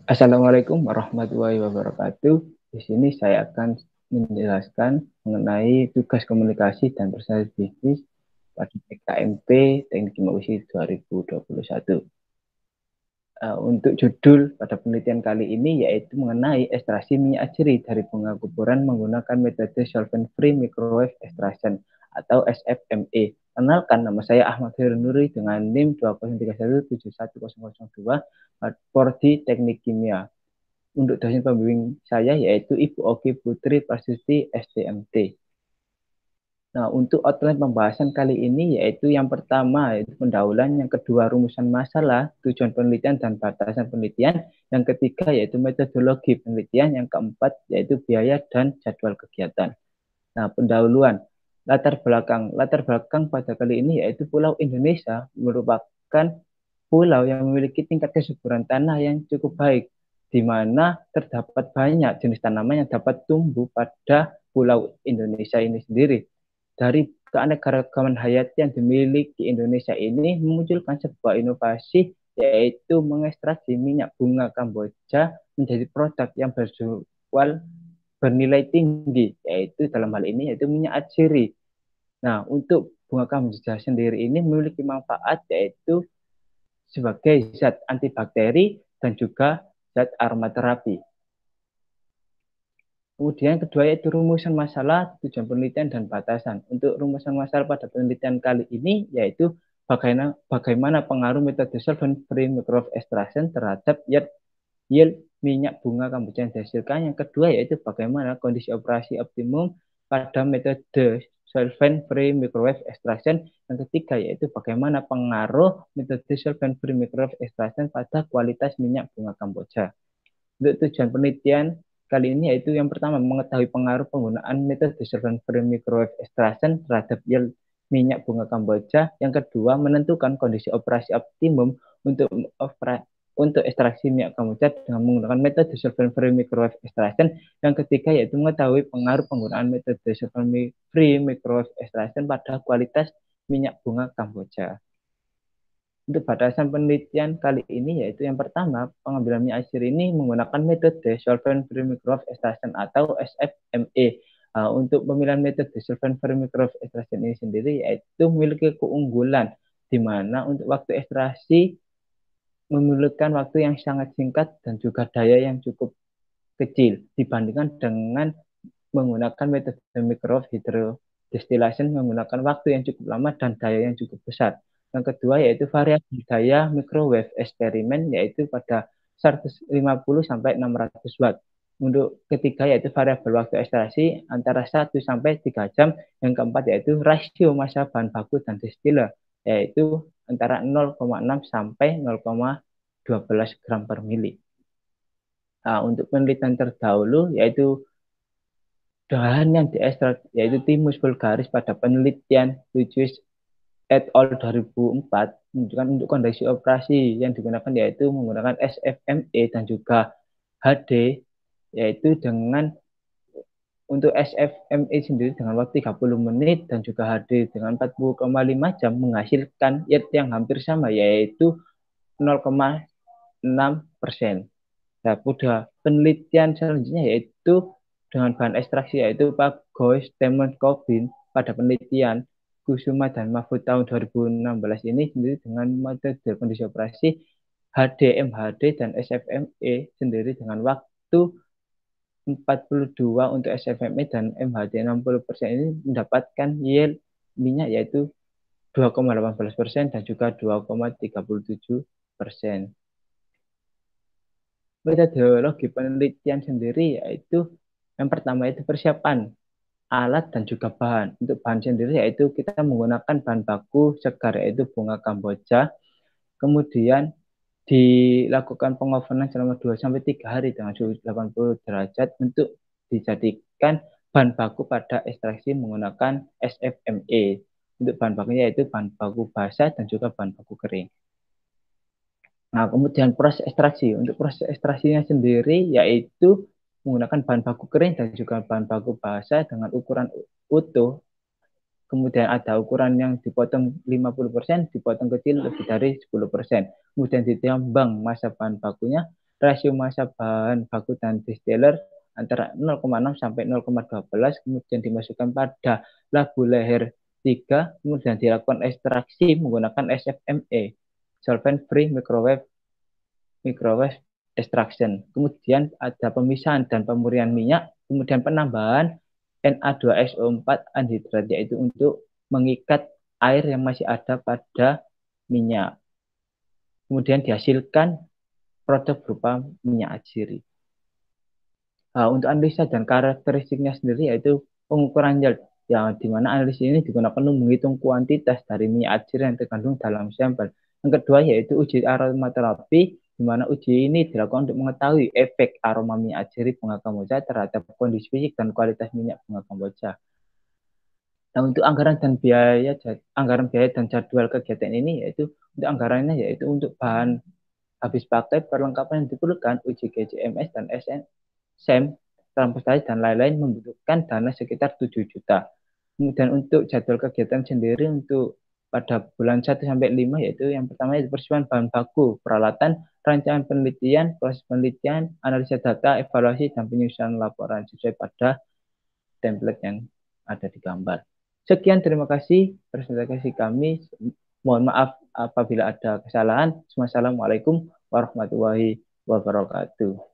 Assalamualaikum warahmatullahi wabarakatuh. Di sini saya akan menjelaskan mengenai tugas komunikasi dan proses bisnis pada PKMP Teknik Kimia 2021. Untuk judul pada penelitian kali ini yaitu mengenai ekstraksi minyak aceri dari bunga kuburan menggunakan metode solvent free microwave extraction atau SFME. Kenalkan, nama saya Ahmad Heru Nuri dengan NIM 203171002 Prodi Teknik Kimia. Untuk dosen pembimbing saya yaitu Ibu Oki Putri Prastuti STMT. Nah, untuk outline pembahasan kali ini yaitu yang pertama yaitu pendahuluan, yang kedua rumusan masalah, tujuan penelitian dan batasan penelitian, yang ketiga yaitu metodologi penelitian, yang keempat yaitu biaya dan jadwal kegiatan. Nah, pendahuluan. Latar belakang pada kali ini yaitu Pulau Indonesia merupakan pulau yang memiliki tingkat kesuburan tanah yang cukup baik, di mana terdapat banyak jenis tanaman yang dapat tumbuh pada Pulau Indonesia ini sendiri. Dari keanekaragaman hayati yang dimiliki Indonesia ini memunculkan sebuah inovasi yaitu mengekstraksi minyak bunga Kamboja menjadi produk yang berjual bernilai tinggi, yaitu dalam hal ini yaitu minyak atsiri. Nah, untuk bunga Kamboja sendiri ini memiliki manfaat yaitu sebagai zat antibakteri dan juga zat aromaterapi. Kemudian kedua yaitu rumusan masalah, tujuan penelitian, dan batasan. Untuk rumusan masalah pada penelitian kali ini yaitu bagaimana pengaruh metode solvent free microwave extraction terhadap yield minyak bunga Kamboja yang dihasilkan. Yang kedua yaitu bagaimana kondisi operasi optimum pada metode solvent free microwave extraction. Yang ketiga yaitu bagaimana pengaruh metode solvent free microwave extraction pada kualitas minyak bunga Kamboja. Untuk tujuan penelitian kali ini yaitu yang pertama mengetahui pengaruh penggunaan metode solvent free microwave extraction terhadap yield minyak bunga Kamboja. Yang kedua menentukan kondisi operasi optimum untuk ekstraksi minyak Kamboja dengan menggunakan metode solvent free microwave extraction. Yang ketiga yaitu mengetahui pengaruh penggunaan metode solvent free microwave extraction pada kualitas minyak bunga Kamboja. Untuk batasan penelitian kali ini yaitu yang pertama, pengambilan minyak atsiri ini menggunakan metode solvent free microwave extraction atau SFME. Untuk pemilihan metode solvent free microwave extraction ini sendiri yaitu memiliki keunggulan di mana untuk waktu ekstraksi memiliki waktu yang sangat singkat dan juga daya yang cukup kecil dibandingkan dengan menggunakan metode microwave hydrodistillation menggunakan waktu yang cukup lama dan daya yang cukup besar. Yang kedua yaitu variasi daya microwave eksperimen yaitu pada 150 sampai 600 watt. Untuk ketiga yaitu variabel waktu ekstraksi antara 1 sampai 3 jam. Yang keempat yaitu rasio massa bahan baku dan distiller yaitu antara 0,6 sampai 0,12 gram per mili. Nah, untuk penelitian terdahulu yaitu bahan yang diekstrak yaitu Thymus vulgaris pada penelitian Lucius et al. 2004 menunjukkan untuk kondisi operasi yang digunakan yaitu menggunakan SFME dan juga HD, yaitu dengan untuk SFME sendiri dengan waktu 30 menit dan juga HD dengan 40,5 jam menghasilkan yield yang hampir sama yaitu 0,6%. Nah, pada penelitian selanjutnya yaitu dengan bahan ekstraksi yaitu Pak Goes Temon Kobin pada penelitian Kusuma dan Mahfud tahun 2016 ini sendiri dengan metode kondisi operasi HD, MHD, dan SFME sendiri dengan waktu 42 untuk SFME dan MHD 60% ini mendapatkan yield minyak yaitu 2,18% dan juga 2,37%. Metodologi penelitian sendiri yaitu yang pertama itu persiapan alat dan juga bahan. Untuk bahan sendiri yaitu kita menggunakan bahan baku segar yaitu bunga Kamboja. Kemudian dilakukan pengovenan selama 2-3 hari dengan suhu 80 derajat untuk dijadikan bahan baku pada ekstraksi menggunakan SFME. Untuk bahan bakunya yaitu bahan baku basah dan juga bahan baku kering. Nah, kemudian proses ekstraksi. Untuk proses ekstraksinya sendiri yaitu menggunakan bahan baku kering dan juga bahan baku basah dengan ukuran utuh. Kemudian ada ukuran yang dipotong 50%, dipotong kecil lebih dari 10%. Kemudian ditimbang massa bahan bakunya rasio massa bahan baku dan distiller antara 0,6 sampai 0,12, kemudian dimasukkan pada labu leher 3, kemudian dilakukan ekstraksi menggunakan SFME, solvent free microwave extraction. Kemudian ada pemisahan dan pemurnian minyak, kemudian penambahan Na2SO4 anhidrat, yaitu untuk mengikat air yang masih ada pada minyak. Kemudian dihasilkan produk berupa minyak atsiri. Untuk analisa dan karakteristiknya sendiri yaitu pengukuran yield, yang dimana analisis ini digunakan untuk menghitung kuantitas dari minyak atsiri yang terkandung dalam sampel. Yang kedua yaitu uji aromaterapi, di mana uji ini dilakukan untuk mengetahui efek aroma minyak atsiri bunga kamboja terhadap kondisi fisik dan kualitas minyak bunga kamboja. Nah, untuk anggaran biaya dan jadwal kegiatan ini yaitu untuk anggarannya yaitu untuk bahan habis pakai, perlengkapan yang diperlukan, uji GCMS dan SEM, transportasi dan lain-lain membutuhkan dana sekitar 7 juta. Kemudian untuk jadwal kegiatan sendiri untuk pada bulan 1 sampai 5 yaitu yang pertama itu persiapan bahan baku, peralatan, rancangan penelitian, proses penelitian, analisa data, evaluasi dan penyusunan laporan sesuai pada template yang ada di gambar. Sekian, terima kasih presentasi kami. Mohon maaf apabila ada kesalahan. Wassalamualaikum warahmatullahi wabarakatuh.